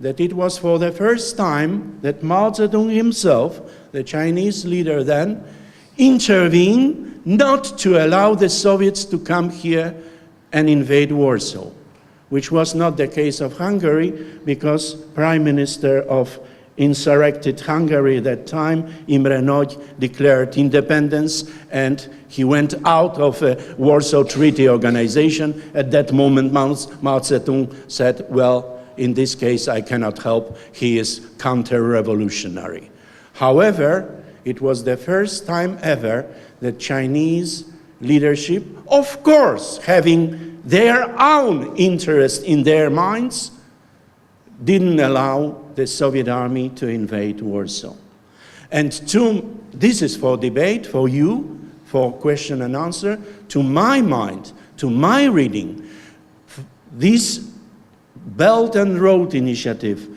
that it was for the first time that Mao Zedong himself, the Chinese leader then, intervened not to allow the Soviets to come here and invade Warsaw, which was not the case of Hungary, because Prime Minister of insurrected Hungary at that time, Imre Nagy, declared independence, and he went out of the Warsaw Treaty Organization. At that moment, Mao Zedong said, well, in this case, I cannot help. He is counter-revolutionary. However, it was the first time ever that Chinese leadership, of course, having their own interest in their minds, didn't allow the Soviet army to invade Warsaw. And this is for debate, for you, for question and answer. To my mind, to my reading, this Belt and Road Initiative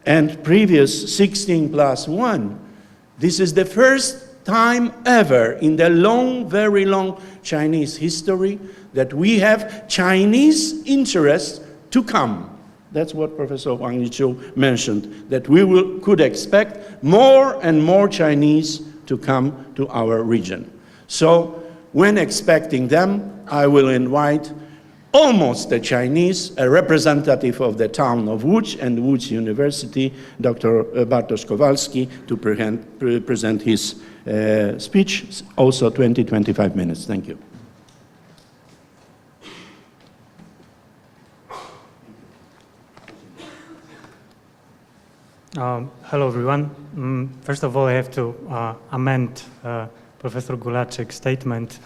and previous 16+1, this is the first time ever in the long, very long Chinese history that we have Chinese interests to come. That's what Professor Wang mentioned, that we could expect more and more Chinese to come to our region. So when expecting them, I will invite almost the Chinese, a representative of the town of Łódź and Łódź University, Dr. Bartosz Kowalski, to present his speech, also 20-25 minutes. Thank you. Hello, everyone. First of all, I have to amend Professor Góralczyk's statement.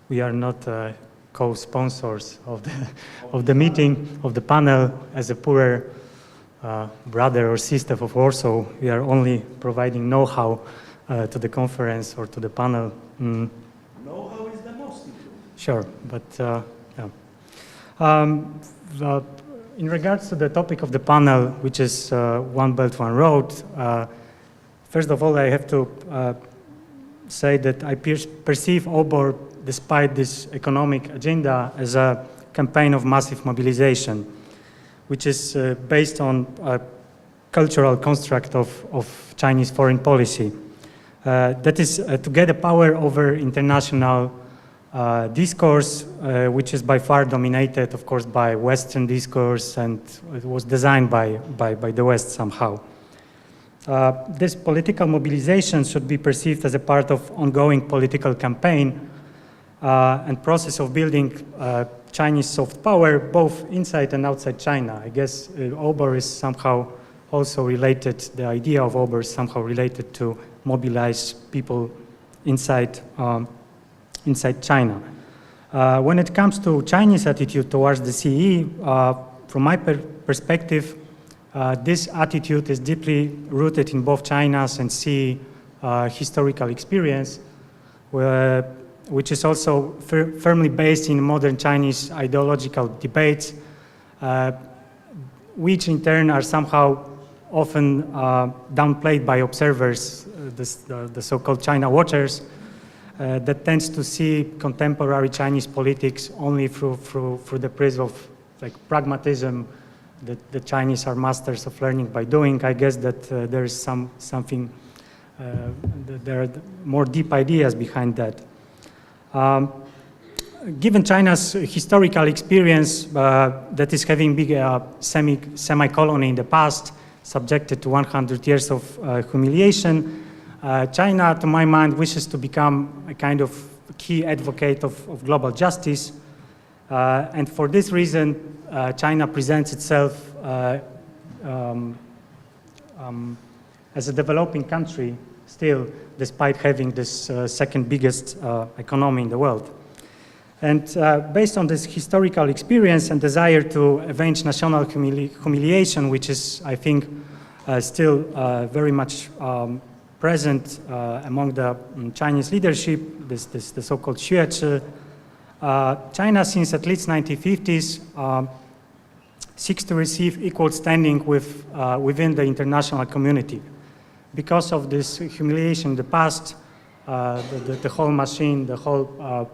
We are not co-sponsors of the meeting, of the panel. As a poorer brother or sister of Warsaw, we are only providing know-how to the conference or to the panel. Know-how is the most important. Sure, but yeah. In regards to the topic of the panel, which is One Belt, One Road, first of all, I have to say that I perceive OBOR, despite this economic agenda, as a campaign of massive mobilization, which is based on a cultural construct of Chinese foreign policy. That is to get a power over international discourse, which is by far dominated, of course, by Western discourse, and it was designed by the West somehow. This political mobilization should be perceived as a part of ongoing political campaign and process of building Chinese soft power, both inside and outside China. I guess OBOR is somehow also related, the idea of OBOR is somehow related to mobilize people inside China. When it comes to Chinese attitude towards the CEE, from my perspective, this attitude is deeply rooted in both China's and CEE historical experience, which is also firmly based in modern Chinese ideological debates, which in turn are somehow often downplayed by observers, the so-called China watchers, that tends to see contemporary Chinese politics only through the prism of like pragmatism, that the Chinese are masters of learning by doing. I guess that there is something, there are more deep ideas behind that. Given China's historical experience that is having big semi-colony in the past, subjected to 100 years of humiliation, China, to my mind, wishes to become a kind of key advocate of global justice. And for this reason, China presents itself as a developing country still, despite having this second biggest economy in the world. And based on this historical experience and desire to avenge national humiliation, which is, I think, still very much present among the Chinese leadership, the so-called Xuechi, China, since at least 1950s, seeks to receive equal standing within the international community. Because of this humiliation in the past, the whole machine, the whole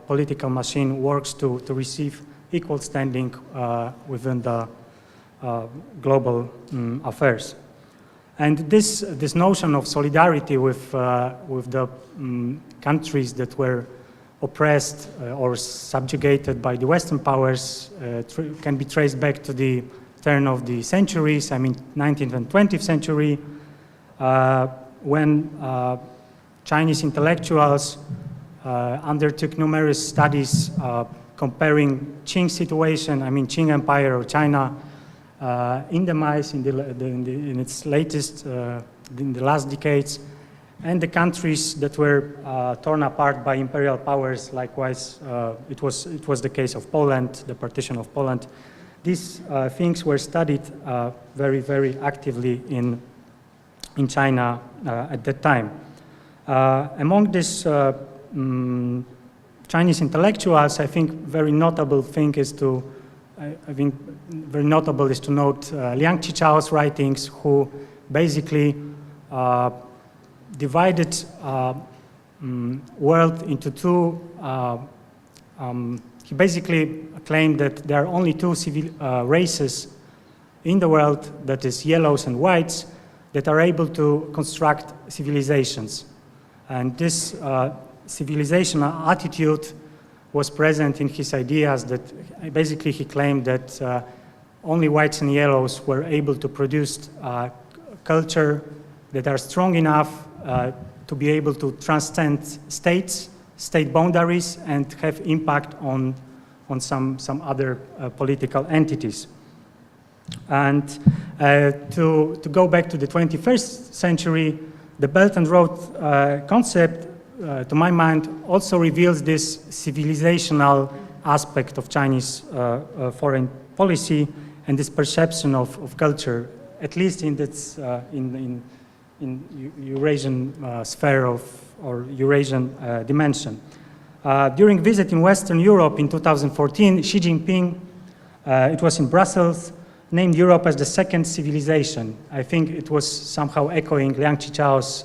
political machine works to receive equal standing within the global affairs. And this notion of solidarity with the countries that were oppressed or subjugated by the Western powers can be traced back to the turn of the centuries, 19th and 20th century, when Chinese intellectuals undertook numerous studies comparing Qing situation, Qing Empire or China, in demise in its latest, in the last decades, and the countries that were torn apart by imperial powers. Likewise, it was the case of Poland, the partition of Poland. These things were studied very, very actively in China at that time. Among these Chinese intellectuals, I think very notable thing is to very notable is to note Liang Qichao's writings, who basically divided world into two. He basically claimed that there are only two races in the world, that is yellows and whites, that are able to construct civilizations. And this civilizational attitude was present in his ideas. That basically he claimed that only whites and yellows were able to produce culture that are strong enough to be able to transcend states, state boundaries, and have impact on some other political entities. And to go back to the 21st century, the Belt and Road concept, to my mind, also reveals this civilizational aspect of Chinese foreign policy and this perception of culture, at least in its in Eurasian sphere or Eurasian dimension. During visit in Western Europe in 2014, Xi Jinping, it was in Brussels, named Europe as the second civilization. I think it was somehow echoing Liang Qichao's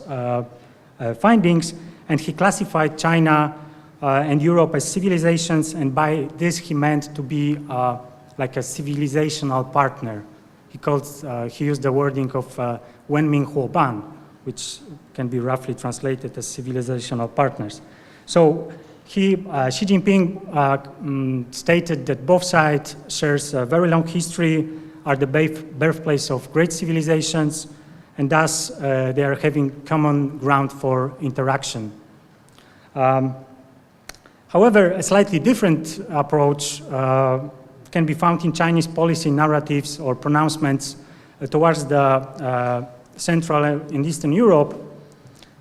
findings, and he classified China and Europe as civilizations, and by this he meant to be like a civilizational partner. He used the wording of Wenming Huoban, which can be roughly translated as civilizational partners. So Xi Jinping stated that both sides shares a very long history, are the birthplace of great civilizations, and thus they are having common ground for interaction. However, a slightly different approach can be found in Chinese policy narratives or pronouncements towards the Central and Eastern Europe,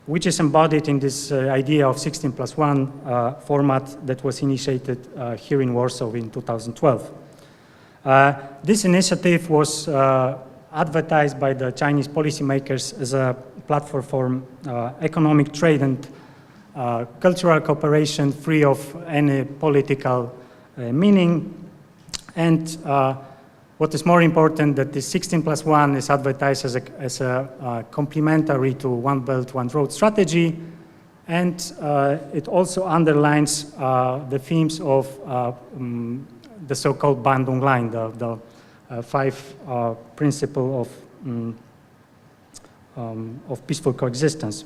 which is embodied in this idea of 16+1 format that was initiated here in Warsaw in 2012. This initiative was advertised by the Chinese policymakers as a platform for economic trade and cultural cooperation free of any political meaning. And what is more important, that the 16+1 is advertised as a complementary to One Belt, One Road strategy, and it also underlines the themes of the so-called Bandung line, the five principle of peaceful coexistence.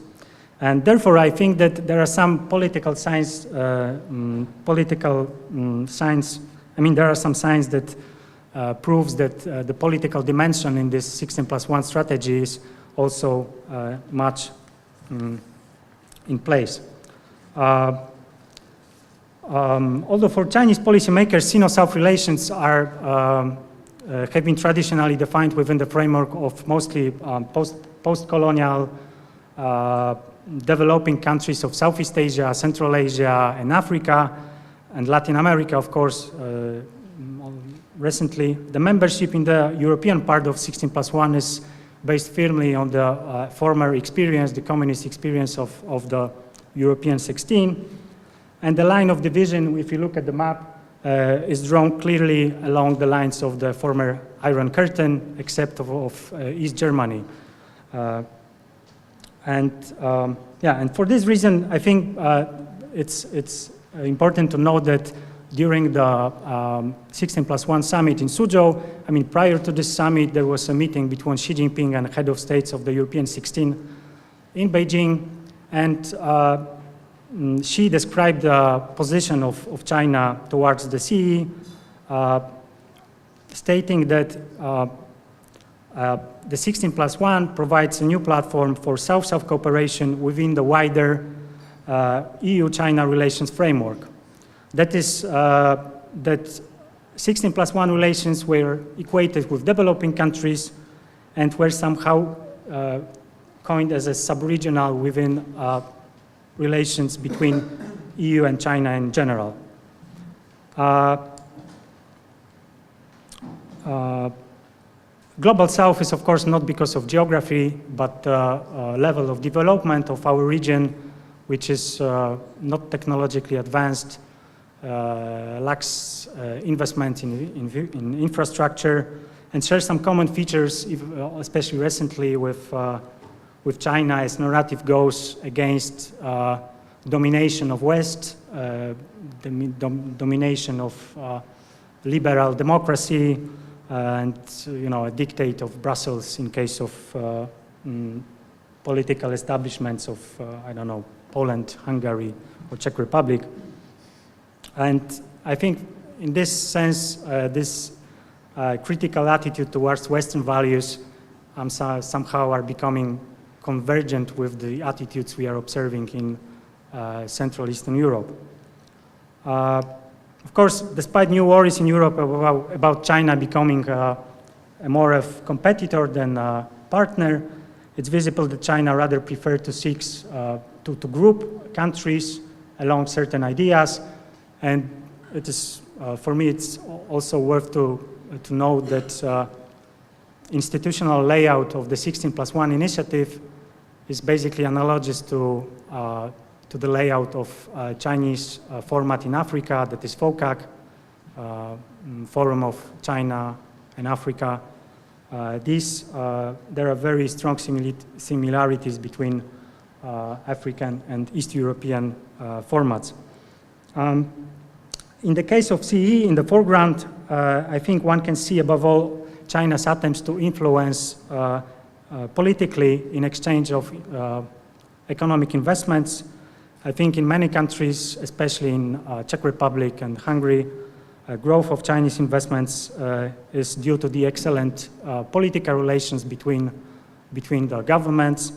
And therefore, I think that there are some political signs, there are some signs that proves that the political dimension in this 16+1 strategy is also much in place. Although for Chinese policymakers, Sino-South relations are have been traditionally defined within the framework of mostly post-colonial developing countries of Southeast Asia, Central Asia, and Africa, and Latin America, of course, recently. The membership in the European part of 16+1 is based firmly on the former experience, the communist experience of the European 16. And the line of division, if you look at the map, is drawn clearly along the lines of the former Iron Curtain, except of East Germany. And for this reason, I think it's important to note that during the 16+1 summit in Suzhou. I mean, prior to this summit, there was a meeting between Xi Jinping and head of states of the European 16 in Beijing, and Xi described the position of China towards the CEE, stating that the 16+1 provides a new platform for South-South cooperation within the wider EU-China relations framework. That is, that 16+1 relations were equated with developing countries and were somehow coined as a sub-regional within relations between EU and China in general. Global South is, of course, not because of geography, but level of development of our region, which is not technologically advanced, lacks investment in infrastructure, and shares some common features, especially recently with China, as narrative goes against domination of West, domination of liberal democracy, and a dictate of Brussels in case of political establishments of, I don't know, Poland, Hungary, or Czech Republic. And I think in this sense, this critical attitude towards Western values somehow are becoming convergent with the attitudes we are observing in Central Eastern Europe. Of course, despite new worries in Europe about China becoming a more of competitor than a partner, it's visible that China rather prefers to seek to group countries along certain ideas. And it is, for me, it's also worth to note that institutional layout of the 16+1 initiative is basically analogous to the layout of Chinese format in Africa, that is FOCAC, Forum of China and Africa. There are very strong similarities between African and East European formats. In the case of CEE, in the foreground, I think one can see above all China's attempts to influence politically in exchange of economic investments. I think in many countries, especially in Czech Republic and Hungary, growth of Chinese investments is due to the excellent political relations between the governments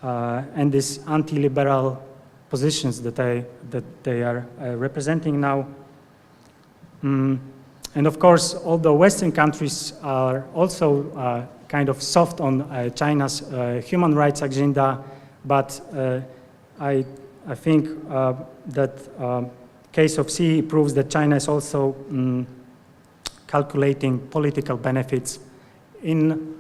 and these anti-liberal positions that they are representing now. And of course, although Western countries are also kind of soft on China's human rights agenda, but I think that case of CEE proves that China is also calculating political benefits in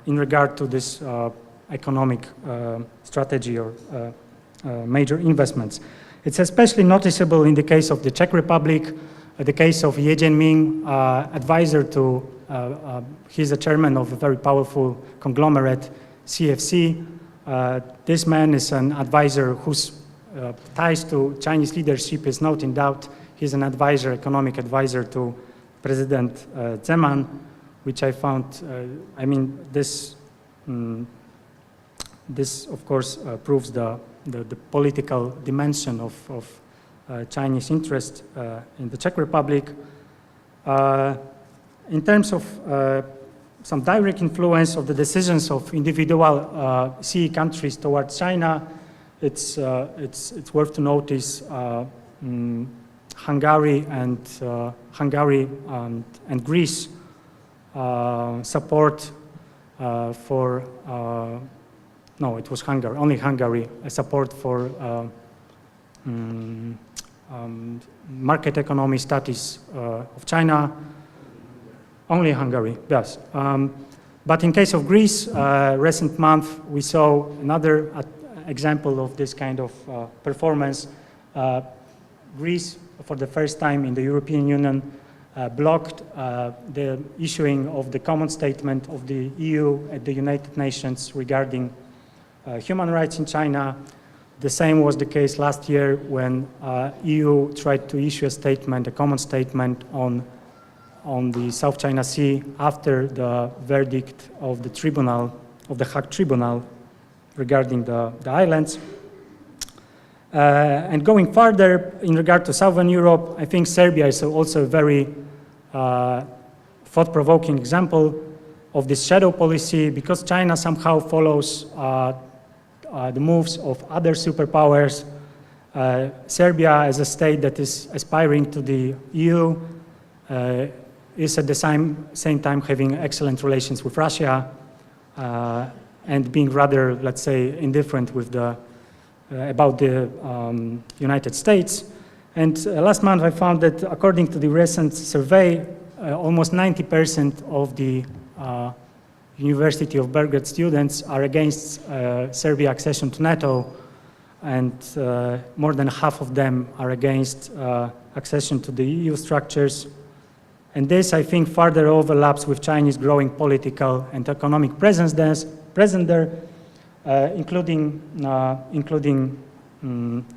regard to this economic strategy or major investments. It's especially noticeable in the case of the Czech Republic, the case of Ye Jianming, advisor to, he's a chairman of a very powerful conglomerate, CFC. This man is an advisor whose ties to Chinese leadership is not in doubt. He's an advisor, economic advisor to President Zeman, which I found, I mean, this of course proves the political dimension of Chinese interest in the Czech Republic. In terms of some direct influence of the decisions of individual CEE countries towards China, it's worth to notice Hungary and Greece support for no, it was Hungary, only Hungary, support for market economy status of China. Only Hungary, yes. But in case of Greece, recent month, we saw another example of this kind of performance. Greece, for the first time in the European Union, blocked the issuing of the common statement of the EU at the United Nations regarding human rights in China. The same was the case last year when EU tried to issue a statement, a common statement on the South China Sea after the verdict of the tribunal, of the Hague Tribunal regarding the islands. And going further, in regard to Southern Europe, I think Serbia is also a very thought-provoking example of this shadow policy, because China somehow follows the moves of other superpowers. Serbia, as a state that is aspiring to the EU, is at the same time having excellent relations with Russia and being rather, let's say, indifferent with about the United States. And last month I found that according to the recent survey, almost 90% of the University of Belgrade students are against Serbia accession to NATO, and more than half of them are against accession to the EU structures. And this, I think, further overlaps with Chinese growing political and economic presence there, including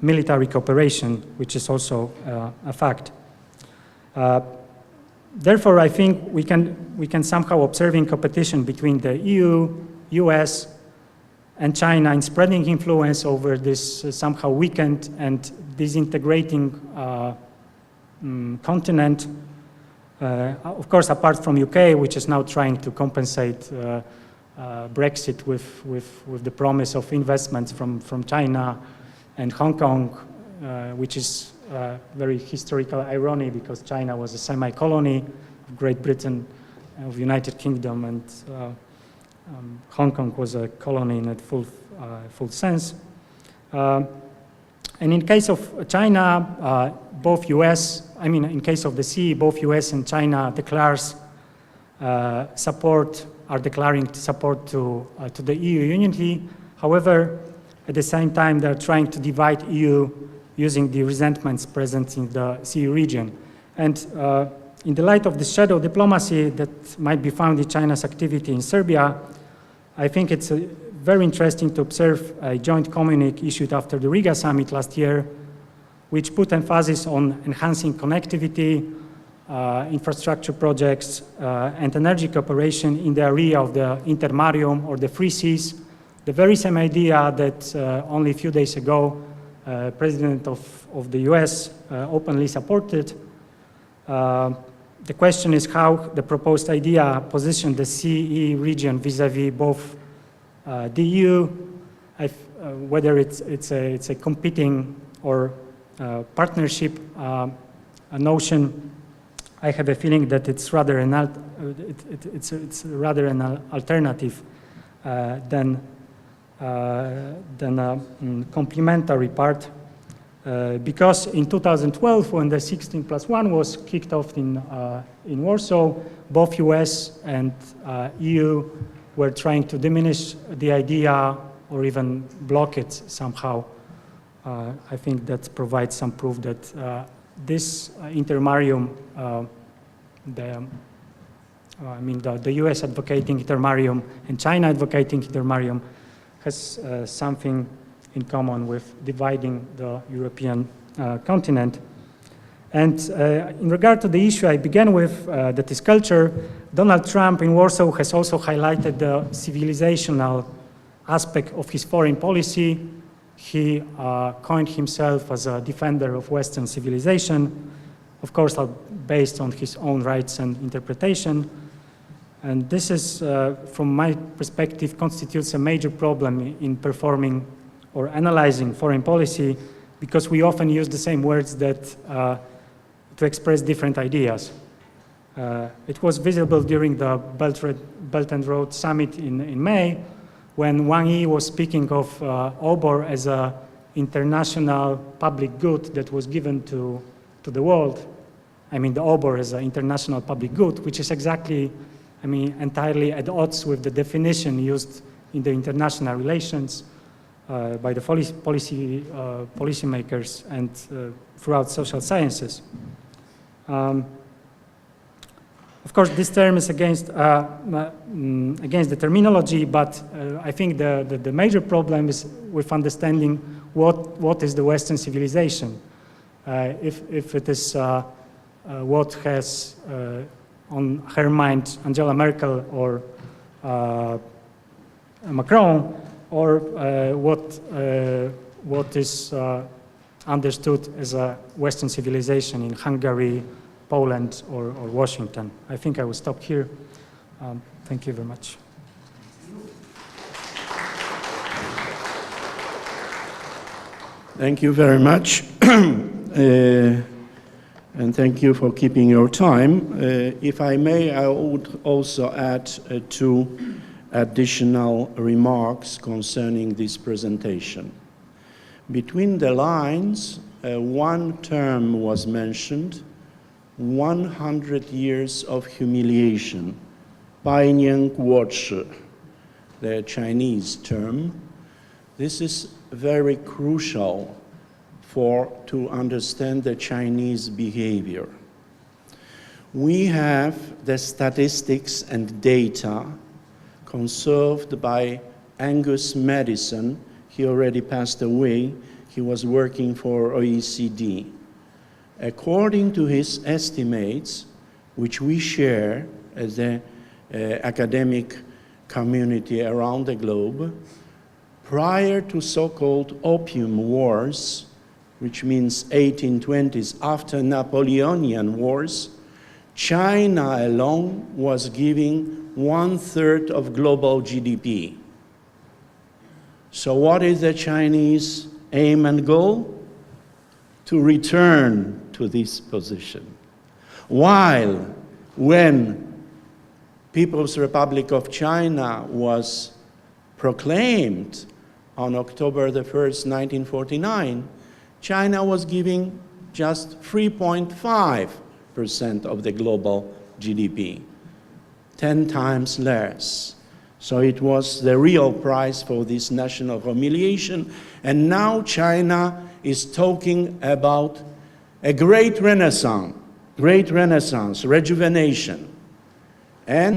military cooperation, which is also a fact. Therefore, I think we can somehow observing competition between the EU, US, and China in spreading influence over this somehow weakened and disintegrating continent. Of course, apart from UK, which is now trying to compensate Brexit with the promise of investments from China and Hong Kong, which is very historical irony, because China was a semi-colony of Great Britain, of United Kingdom, and Hong Kong was a colony in a full sense. And in case of China, both US, I mean, in case of the CEE, both US and China are declaring support to the EU unity. However, at the same time, they're trying to divide EU using the resentments present in the CEE region. And in the light of the shadow diplomacy that might be found in China's activity in Serbia, I think it's very interesting to observe a joint communique issued after the Riga summit last year, which put emphasis on enhancing connectivity, infrastructure projects, and energy cooperation in the area of the intermarium or the free seas, the very same idea that only a few days ago President of the US openly supported. The question is how the proposed idea positioned the CEE region vis-a-vis both the EU, whether it's a competing or partnership notion. I have a feeling that it's rather an alternative than a complementary part, because in 2012, when the 16+1 was kicked off in Warsaw, both US and EU were trying to diminish the idea or even block it somehow. I think that provides some proof that this intermarium, the US advocating intermarium and China advocating intermarium has something in common with dividing the European continent. And in regard to the issue I began with, that is culture, Donald Trump in Warsaw has also highlighted the civilizational aspect of his foreign policy. He coined himself as a defender of Western civilization, of course, based on his own rights and interpretation. And this is, from my perspective, constitutes a major problem in performing or analyzing foreign policy, because we often use the same words that to express different ideas. It was visible during the Belt and Road Summit in May, when Wang was speaking of OBOR as an international public good that was given to the world. I mean, the OBOR as an international public good, which is exactly, entirely at odds with the definition used in the international relations by the policymakers and throughout social sciences. Of Of course, this term is against the terminology, but I think the major problem is with understanding what is the Western civilization. If it is what has on her mind Angela Merkel or Macron, or what is understood as a Western civilization in Hungary, Poland, or Washington. I think I will stop here. Thank you very much. Thank you very much. And thank you for keeping your time. If I may, I would also add two additional remarks concerning this presentation. Between the lines, one term was mentioned, 100 years of humiliation, 百年国耻, the Chinese term. This is very crucial to understand the Chinese behavior. We have the statistics and data conserved by Angus Madison. He already passed away. He was working for OECD. According to his estimates, which we share as the academic community around the globe, prior to so-called Opium Wars, which means 1820s, after Napoleonic Wars, China alone was giving 1/3 of global GDP. So what is the Chinese aim and goal? To return to this position. While when People's Republic of China was proclaimed on October the 1st, 1949, China was giving just 3.5% of the global GDP, 10 times less. So it was the real price for this national humiliation. And now China is talking about a great renaissance, rejuvenation. And